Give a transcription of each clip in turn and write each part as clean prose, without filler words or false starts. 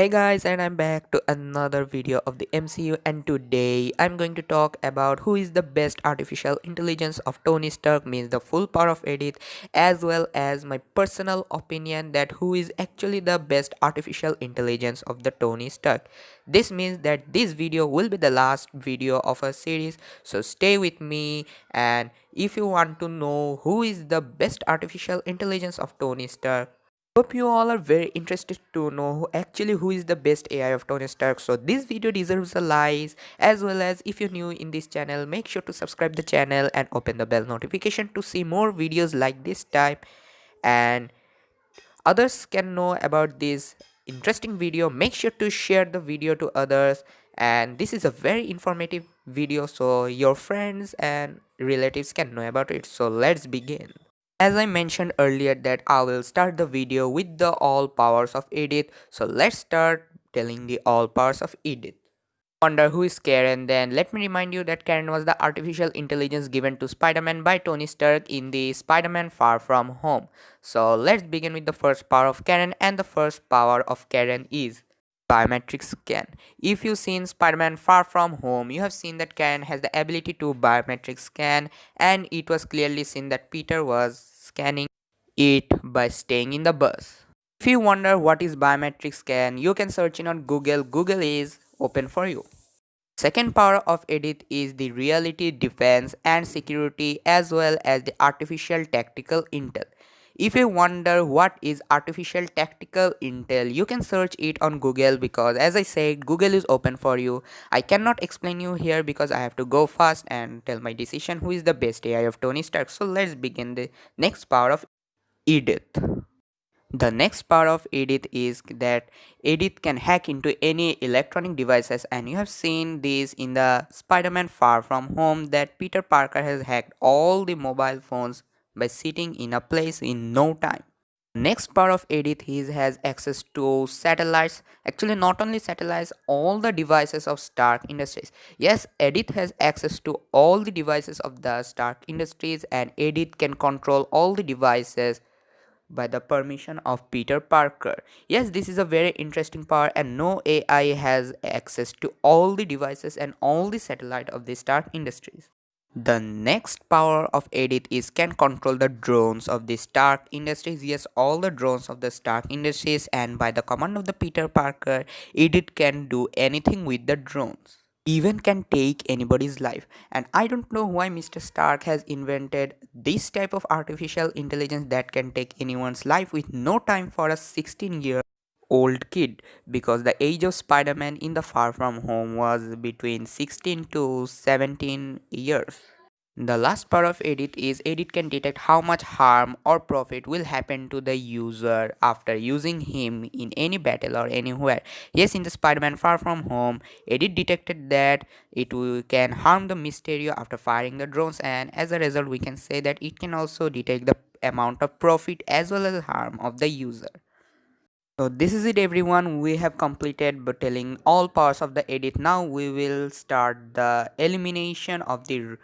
Hey guys, and I'm back to another video of the MCU, and today I'm going to talk about who is the best artificial intelligence of Tony Stark, means the full power of Edith, as well as my personal opinion that who is actually the best artificial intelligence of the Tony Stark. This means that this video will be the last video of a series, so stay with me. And if you want to know who is the best artificial intelligence of Tony Stark, hope you all are very interested to know who is the best AI of Tony Stark. So this video deserves a like, as well as if you're new in this channel, make sure to subscribe the channel and open the bell notification to see more videos like this type, and others can know about this interesting video. Make sure to share the video to others, and this is a very informative video so your friends and relatives can know about it. So let's begin. As I mentioned earlier that I will start the video with the all powers of Edith, so let's start telling the all powers of Edith. Wonder who is Karen? Then let me remind you that Karen was the artificial intelligence given to Spider-Man by Tony Stark in the Spider-Man Far From Home. So let's begin with the first power of Karen, and the first power of Karen is biometric scan. If you've seen Spider-Man Far From Home, you have seen that Karen has the ability to biometric scan, and it was clearly seen that Peter was scanning it by staying in the bus. If you wonder what is biometric scan, you can search it on Google. Google is open for you. Second power of Edith is the reality defense and security, as well as the artificial tactical intel. If you wonder what is artificial tactical intel, you can search it on Google, because as I said, Google is open for you. I cannot explain you here because I have to go fast and tell my decision who is the best AI of Tony Stark. So let's begin the next power of Edith. The next part of Edith is that Edith can hack into any electronic devices, and you have seen this in the Spider-Man Far From Home that Peter Parker has hacked all the mobile phones by sitting in a place in no time. Next part of Edith has access to satellites. Actually, not only satellites, all the devices of Stark Industries. Yes, Edith has access to all the devices of the Stark Industries, and Edith can control all the devices by the permission of Peter Parker. Yes, this is a very interesting power, and no AI has access to all the devices and all the satellite of the Stark Industries. The next power of Edith is can control the drones of the Stark Industries. Yes, all the drones of the Stark Industries, and by the command of the Peter Parker, Edith can do anything with the drones, even can take anybody's life. And I don't know why Mr. Stark has invented this type of artificial intelligence that can take anyone's life with no time for a 16-year-old kid, because the age of Spider-Man in the Far From Home was between 16 to 17 years. The last part of Edit is Edit can detect how much harm or profit will happen to the user after using him in any battle or anywhere. Yes, in the Spider-Man Far From Home, Edit detected that can harm the Mysterio after firing the drones, and as a result we can say that it can also detect the amount of profit as well as harm of the user. So this is it everyone, we have completed but telling all parts of the edit. Now we will start the elimination of the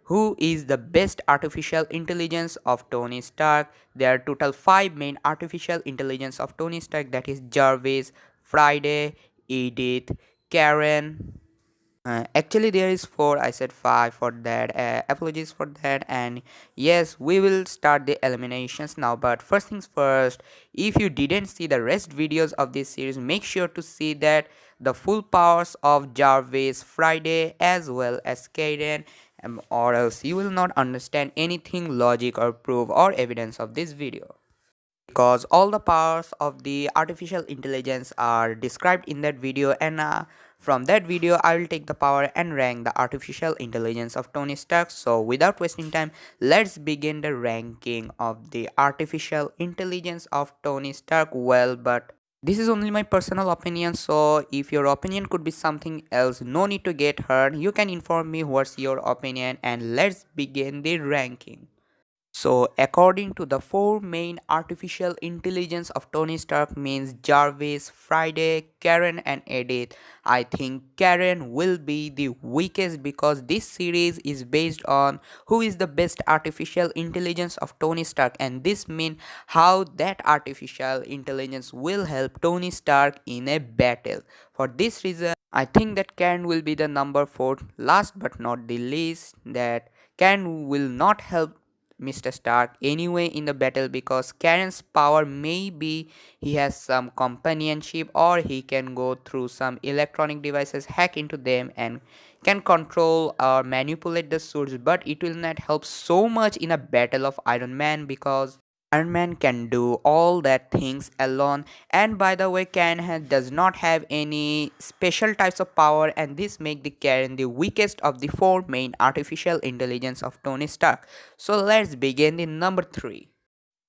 who is the best artificial intelligence of Tony Stark. There are total 5 main artificial intelligence of Tony Stark, that is Jarvis, Friday, Edith, Karen. Actually, there is 4. I said 5 for that. Apologies for that. And yes, we will start the eliminations now. But first things first, if you didn't see the rest videos of this series, make sure to see that the full powers of Jarvis, Friday, as well as Kaden, or else you will not understand anything logic or proof or evidence of this video, because all the powers of the artificial intelligence are described in that video. And from that video I will take the power and rank the artificial intelligence of Tony Stark. So without wasting time, let's begin the ranking of the artificial intelligence of Tony Stark. Well, but this is only my personal opinion, so if your opinion could be something else, no need to get hurt. You can inform me what's your opinion, and let's begin the ranking. So, according to the four main artificial intelligence of Tony Stark means Jarvis, Friday, Karen, and Edith. I think Karen will be the weakest because this series is based on who is the best artificial intelligence of Tony Stark, and this means how that artificial intelligence will help Tony Stark in a battle. For this reason, I think that Karen will be the number 4. Last but not the least, that Karen will not help Mr. Stark anyway in the battle because Karen's power may be he has some companionship or he can go through some electronic devices, hack into them, and can control or manipulate the swords, but it will not help so much in a battle of Iron Man because Iron Man can do all that things alone. And by the way, does not have any special types of power, and this make the Karen the weakest of the four main artificial intelligence of Tony Stark. So let's begin in number 3.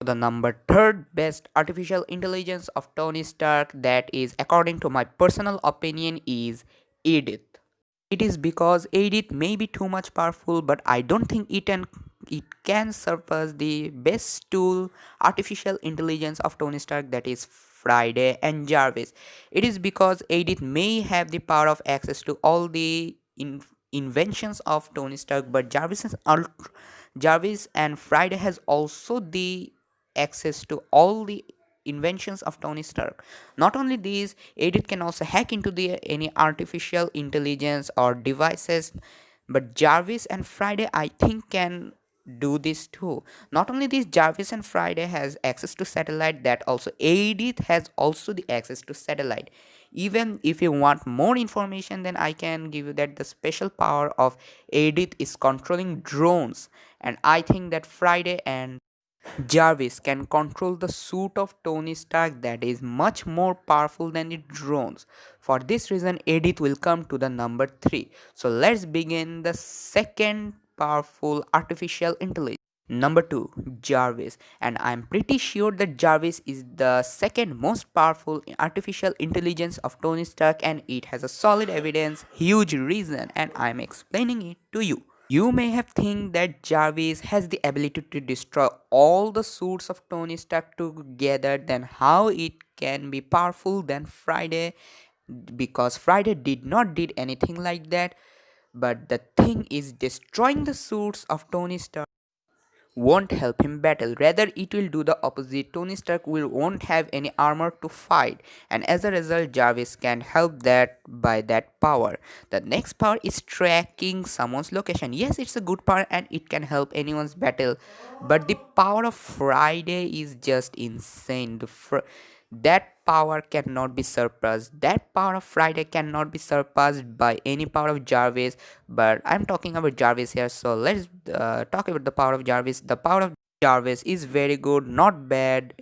The number third best artificial intelligence of Tony Stark, that is according to my personal opinion, is Edith. It is because Edith may be too much powerful, but I don't think it can surpass the best tool artificial intelligence of Tony Stark, that is Friday and Jarvis. It is because Edith may have the power of access to all the inventions of Tony Stark, but Jarvis and Friday has also the access to all the inventions of Tony Stark. Not only these, Edith can also hack into the any artificial intelligence or devices, but Jarvis and Friday I think can do this too. Not only this, Jarvis and Friday has access to satellite, that also Edith has also the access to satellite. Even if you want more information, then I can give you that the special power of Edith is controlling drones, and I think that Friday and Jarvis can control the suit of Tony Stark, that is much more powerful than the drones. For this reason, Edith will come to the number 3. So let's begin the second powerful artificial intelligence. Number 2, Jarvis. And I'm pretty sure that Jarvis is the second most powerful artificial intelligence of Tony Stark, and it has a solid evidence, huge reason, and I'm explaining it to you. You may have think that Jarvis has the ability to destroy all the suits of Tony Stark together, then how it can be powerful than Friday, because Friday did not did anything like that. But the thing is, destroying the suits of Tony Stark won't help him battle. Rather, it will do the opposite. Tony Stark will won't have any armor to fight, and as a result, Jarvis can help that by that power. The next power is tracking someone's location. Yes, it's a good power and it can help anyone's battle, but the power of Friday is just insane. That power cannot be surpassed. That power of Friday cannot be surpassed by any power of Jarvis. But I'm talking about Jarvis here, so let's talk about the power of Jarvis. The power of Jarvis is very good, not bad.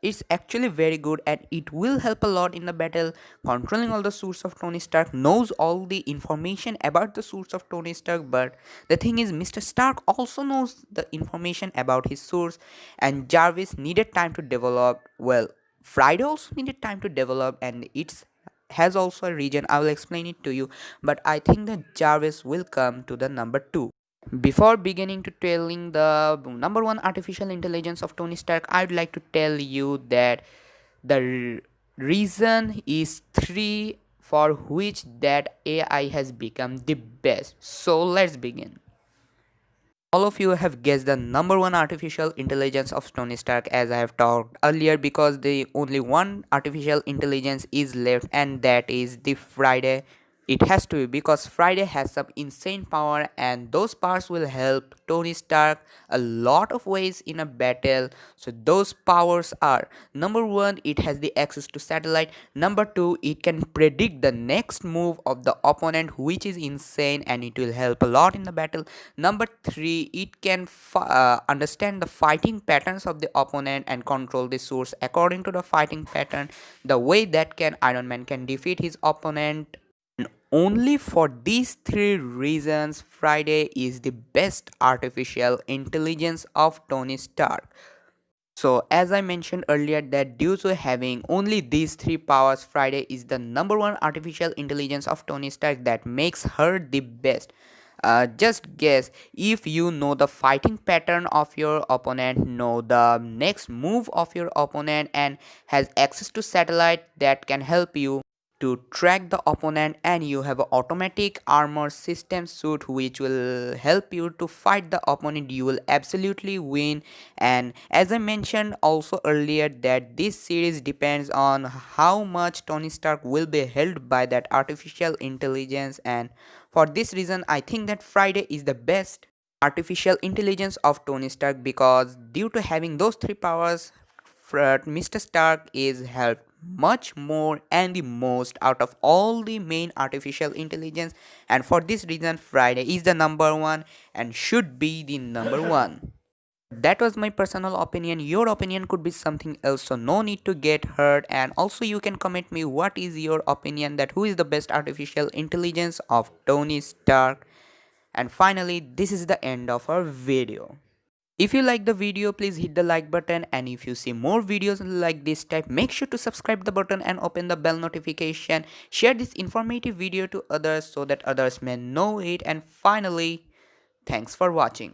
It's actually very good, and it will help a lot in the battle. Controlling all the suits of Tony Stark, knows all the information about the suits of Tony Stark. But the thing is, Mr. Stark also knows the information about his suits, and Jarvis needed time to develop. Well, Friday also needed time to develop, and it's has also a region. I will explain it to you, but I think that Jarvis will come to the number 2. Before beginning to telling the number 1 artificial intelligence of Tony Stark, I'd like to tell you that the reason is 3 for which that AI has become the best. So let's begin. All of you have guessed the number 1 artificial intelligence of Tony Stark, as I have talked earlier, because the only one artificial intelligence is left, and that is the Friday. It has to be because Friday has some insane power, and those powers will help Tony Stark a lot of ways in a battle. So those powers are: number 1, it has the access to satellite; number 2, it can predict the next move of the opponent, which is insane and it will help a lot in the battle; number 3, it can understand the fighting patterns of the opponent and control the source according to the fighting pattern, the way that can Iron Man can defeat his opponent. Only for these 3 reasons, Friday is the best artificial intelligence of Tony Stark. So, as I mentioned earlier, that due to having only these 3 powers, Friday is the number 1 artificial intelligence of Tony Stark, that makes her the best. Just guess. If you know the fighting pattern of your opponent, know the next move of your opponent, and has access to satellite that can help you to track the opponent, and you have an automatic armor system suit which will help you to fight the opponent, you will absolutely win. And as I mentioned also earlier, that this series depends on how much Tony Stark will be held by that artificial intelligence, and for this reason I think that Friday is the best artificial intelligence of Tony Stark, because due to having those three powers, Mr. Stark is helped much more and the most out of all the main artificial intelligence, and for this reason Friday is the number one and should be the number one. That was my personal opinion. Your opinion could be something else, so no need to get hurt. And also you can comment me what is your opinion, that who is the best artificial intelligence of Tony Stark. And finally, this is the end of our video. If you like the video, please hit the like button, and if you see more videos like this type, make sure to subscribe the button and open the bell notification. Share this informative video to others so that others may know it. And finally, thanks for watching.